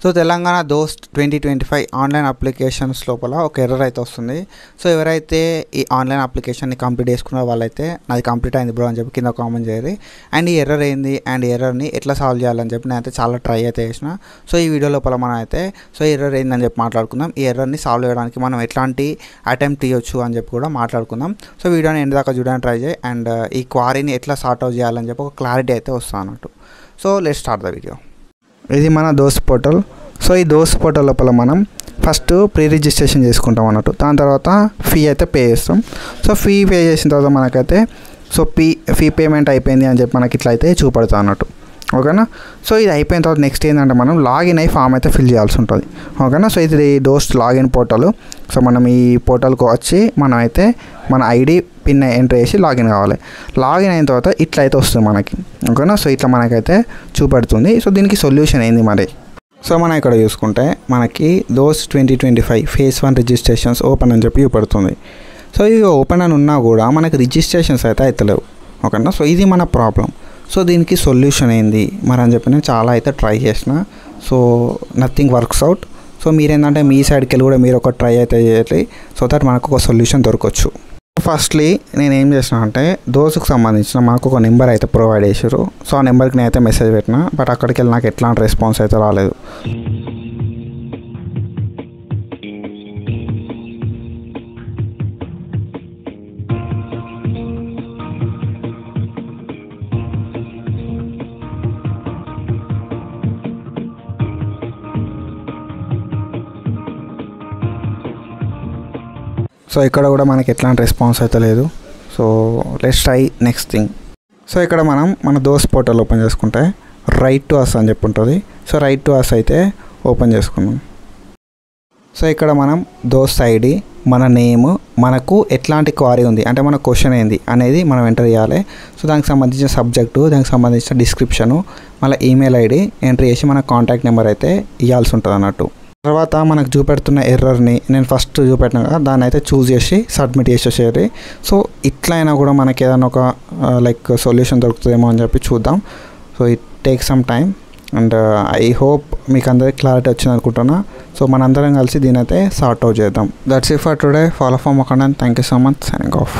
So Telangana దోస్త్ 2025 online applications లోపల ఒక ఎర్రర్ అయితే వస్తుంది. సో ఎవరైతే ఈ ఆన్లైన్ అప్లికేషన్ని కంప్లీట్ చేసుకున్న వాళ్ళైతే నాది కంప్లీట్ అయింది బ్రో అని చెప్పి కింద కామెంట్ చేయాలి. అండ్ ఈ ఎర్రర్ ఏంది అండ్ ఈ ఎర్రర్ని ఎట్లా సాల్వ్ చేయాలని చెప్పి నేనైతే చాలా ట్రై అయితే చేసిన. సో ఈ వీడియో లోపల మనం అయితే ఈ ఎర్రర్ ఏందని చెప్పి మాట్లాడుకుందాం. ఈ ఎర్రర్ని సాల్వ్ చేయడానికి మనం ఎట్లాంటి అటెంప్ట్ ఇవ్వచ్చు అని చెప్పి కూడా మాట్లాడుకుందాం. సో వీడియోని ఎండ్ దాకా చూడడానికి ట్రై చేయి. అండ్ ఈ క్వారీని ఎట్లా సార్ట్ అవుట్ చేయాలని చెప్పి ఒక క్లారిటీ అయితే వస్తుంది అన్నట్టు. So let's start the video. ఇది మన దోస్త్ పోర్టల్. సో ఈ దోస్త్ పోర్టల్ లోపల మనం ఫస్ట్ ప్రీ రిజిస్ట్రేషన్ చేసుకుంటాం అన్నట్టు. దాని తర్వాత ఫీ అయితే పే చేస్తాం. సో ఫీ పే చేసిన తర్వాత మనకైతే ఫీ పేమెంట్ అయిపోయింది అని చెప్పి మనకి ఇట్లా అయితే చూపడుతుంది అన్నట్టు. ఓకేనా. సో ఇది అయిపోయిన తర్వాత నెక్స్ట్ ఏంటంటే మనం లాగిన్ అయ్యి ఫామ్ అయితే ఫిల్ చేయాల్సి ఉంటుంది. ఓకేనా. సో ఇది దోస్త్ లాగిన్ పోర్టల్. సో మనం ఈ పోర్టల్కి వచ్చి మనం అయితే మన ఐడి పిన్ ఎంటర్ చేసి లాగిన్ కావాలి. లాగిన్ అయిన తర్వాత ఇట్లా అయితే వస్తుంది మనకి. ఓకేనా. సో ఇట్లా మనకైతే చూపెడుతుంది. సో దీనికి సొల్యూషన్ ఏంది మరి? సో మనం ఇక్కడ చూసుకుంటే మనకి దోస్త్ 2025 phase 1 రిజిస్ట్రేషన్స్ ఓపెన్ అని చెప్పి చూపెడుతుంది. సో ఇవి ఓపెన్ అని ఉన్నా కూడా మనకి రిజిస్ట్రేషన్స్ అయితే అవుతలేవు. ఓకేనా. సో ఇది మన ప్రాబ్లం. సో దీనికి సొల్యూషన్ ఏంది మరి అని చెప్పి నేను చాలా అయితే ట్రై చేసిన. So nothing works out. So మీరేంటంటే మీ సైడ్కి వెళ్ళి కూడా మీరు ఒక ట్రై అయితే చేయాలి. సో దట్ మనకు ఒక సొల్యూషన్ దొరకవచ్చు. ఫస్ట్లీ నేను ఏం చేసిన అంటే దోస్త్కి సంబంధించిన మాకు ఒక నెంబర్ అయితే ప్రొవైడ్ చేసారు. సో ఆ నెంబర్కి నేనైతే మెసేజ్ పెట్టిన. బట్ అక్కడికి వెళ్ళి నాకు ఎట్లాంటి రెస్పాన్స్ అయితే రాలేదు. సో ఇక్కడ కూడా మనకి ఎట్లాంటి రెస్పాన్స్ అయితే లేదు. So let's try next thing. So ఇక్కడ మనం మన దోస్త్ పోర్టల్ ఓపెన్ చేసుకుంటే రైట్ టు అస్ అని చెప్పి ఉంటుంది. సో రైట్ టు అస్ అయితే ఓపెన్ చేసుకున్నాం. సో ఇక్కడ మనం దోస్త్ ఐడి, మన నేమ్, మనకు ఎట్లాంటి క్వారీ ఉంది అంటే మన క్వశ్చన్ ఏంది అనేది మనం ఎంటర్ చేయాలి. సో దానికి సంబంధించిన సబ్జెక్టు, దానికి సంబంధించిన డిస్క్రిప్షను, మళ్ళీ ఈమెయిల్ ఐడి ఎంటర్ చేసి మన కాంటాక్ట్ నెంబర్ అయితే ఇవ్వాల్సి ఉంటుంది అన్నట్టు. తర్వాత మనకు చూపెడుతున్న ఎర్రర్ని నేను ఫస్ట్ చూపెట్టిన కదా దాన్ని అయితే చూస్ చేసి సబ్మిట్ చేసేసేయాలి. సో ఇట్లయినా కూడా మనకి ఏదైనా ఒక సొల్యూషన్ దొరుకుతుందేమో అని చెప్పి చూద్దాం. So it take some time and I hope మీకు అందరికీ క్లారిటీ వచ్చింది అనుకుంటున్నా. సో మనందరం కలిసి దీని అయితే సార్ట్ అవుట్ చేద్దాం. That's it for today. Follow for more content. Thank you so much. Signing of.